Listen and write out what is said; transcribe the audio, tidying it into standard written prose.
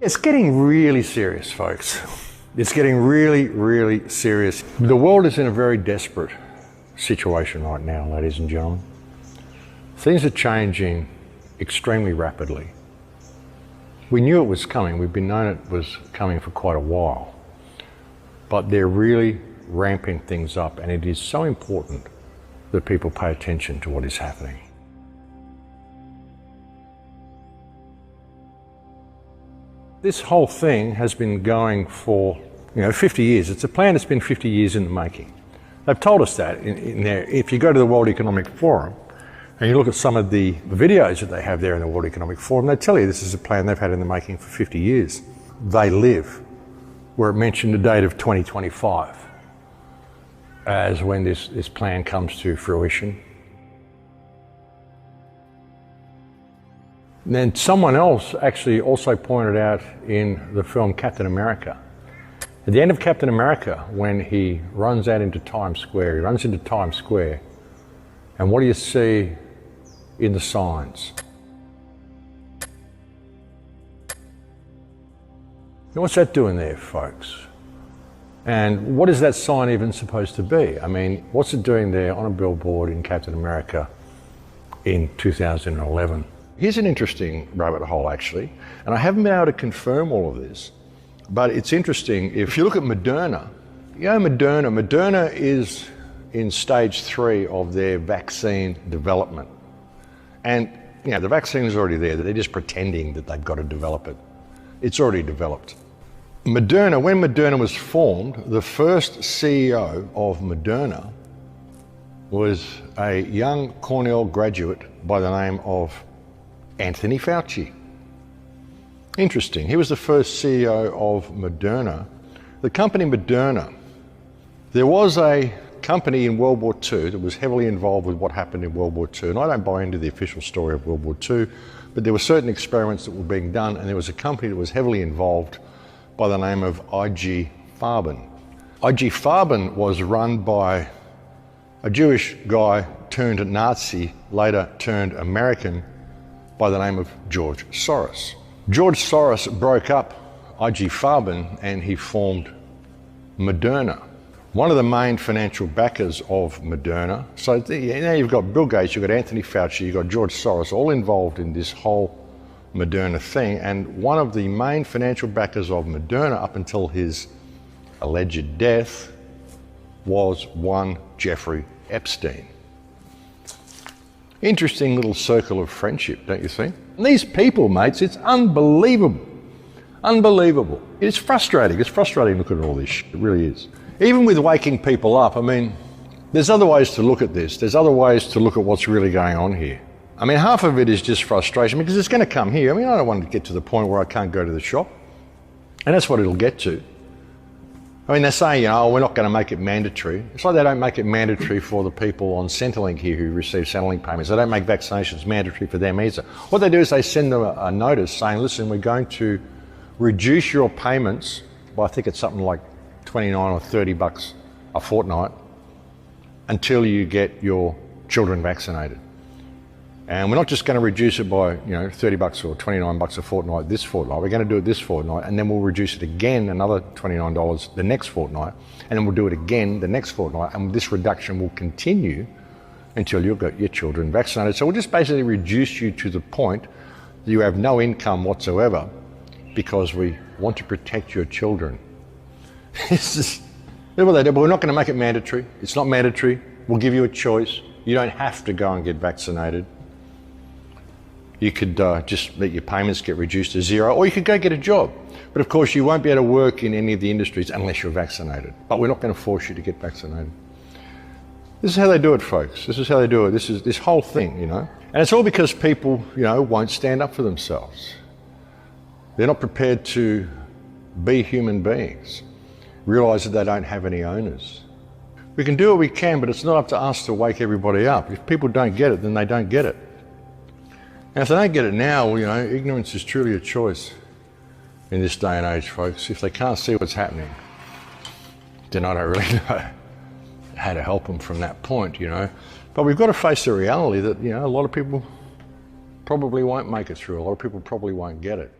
It's getting really serious, folks. It's getting really, really serious. The world is in a very desperate situation right now, ladies and gentlemen. Things are changing extremely rapidly. We knew it was coming. We've been knowing it was coming for quite a while. But they're really ramping things up, and it is so important that people pay attention to what is happening. This whole thing has been going for 50 years. It's a plan that's been 50 years in the making. They've told us that in there. If you go to the World Economic Forum and you look at some of the videos that they have there in the World Economic Forum, they tell you this is a plan they've had in the making for 50 years. They live where it mentioned the date of 2025 as when this plan comes to fruition. And then someone else actually also pointed out in the film Captain America, at the end of Captain America, when he runs out into Times Square, he runs into Times Square, and what do you see in the signs? Now, what's that doing there, folks? And what is that sign even supposed to be? I mean, what's it doing there on a billboard in Captain America in 2011? Here's an interesting rabbit hole, actually, and I haven't been able to confirm all of this, but it's interesting. If you look at Moderna, Moderna is in stage 3 of their vaccine development. And the vaccine is already there, they're just pretending that they've got to develop it. It's already developed. Moderna, when Moderna was formed, the first CEO of Moderna was a young Cornell graduate by the name of Anthony Fauci. Interesting. He was the first CEO of Moderna. The company Moderna, there was a company in World War II that was heavily involved with what happened in World War II. And I don't buy into the official story of World War II, but there were certain experiments that were being done, and there was a company that was heavily involved by the name of IG Farben. IG Farben was run by a Jewish guy turned Nazi, later turned American, by the name of George Soros. George Soros broke up IG Farben and he formed Moderna. One of the main financial backers of Moderna, so now you've got Bill Gates, you've got Anthony Fauci, you've got George Soros, all involved in this whole Moderna thing, and one of the main financial backers of Moderna up until his alleged death was one Jeffrey Epstein. Interesting little circle of friendship, don't you think? And these people, mates, it's unbelievable. Unbelievable. It's frustrating. It's frustrating looking at all this shit. It really is. Even with waking people up, I mean, there's other ways to look at this. There's other ways to look at what's really going on here. I mean, half of it is just frustration because it's going to come here. I mean, I don't want to get to the point where I can't go to the shop. And that's what it'll get to. I mean, they're saying, we're not going to make it mandatory. It's like they don't make it mandatory for the people on Centrelink here who receive Centrelink payments. They don't make vaccinations mandatory for them either. What they do is they send them a notice saying, listen, we're going to reduce your payments by, I think it's something like 29 or 30 bucks a fortnight until you get your children vaccinated. And we're not just going to reduce it by 30 bucks or 29 bucks a fortnight this fortnight. We're going to do it this fortnight, and then we'll reduce it again another $29 the next fortnight, and then we'll do it again the next fortnight, and this reduction will continue until you've got your children vaccinated. So we'll just basically reduce you to the point that you have no income whatsoever because we want to protect your children. That's what they do, but we're not going to make it mandatory. It's not mandatory. We'll give you a choice. You don't have to go and get vaccinated. You could just let your payments get reduced to zero, or you could go get a job. But of course, you won't be able to work in any of the industries unless you're vaccinated. But we're not going to force you to get vaccinated. This is how they do it, folks. This is how they do it. This is this whole thing, And it's all because people, won't stand up for themselves. They're not prepared to be human beings, realise that they don't have any owners. We can do what we can, but it's not up to us to wake everybody up. If people don't get it, then they don't get it. And if they don't get it now, ignorance is truly a choice in this day and age, folks. If they can't see what's happening, then I don't really know how to help them from that point, But we've got to face the reality that, a lot of people probably won't make it through. A lot of people probably won't get it.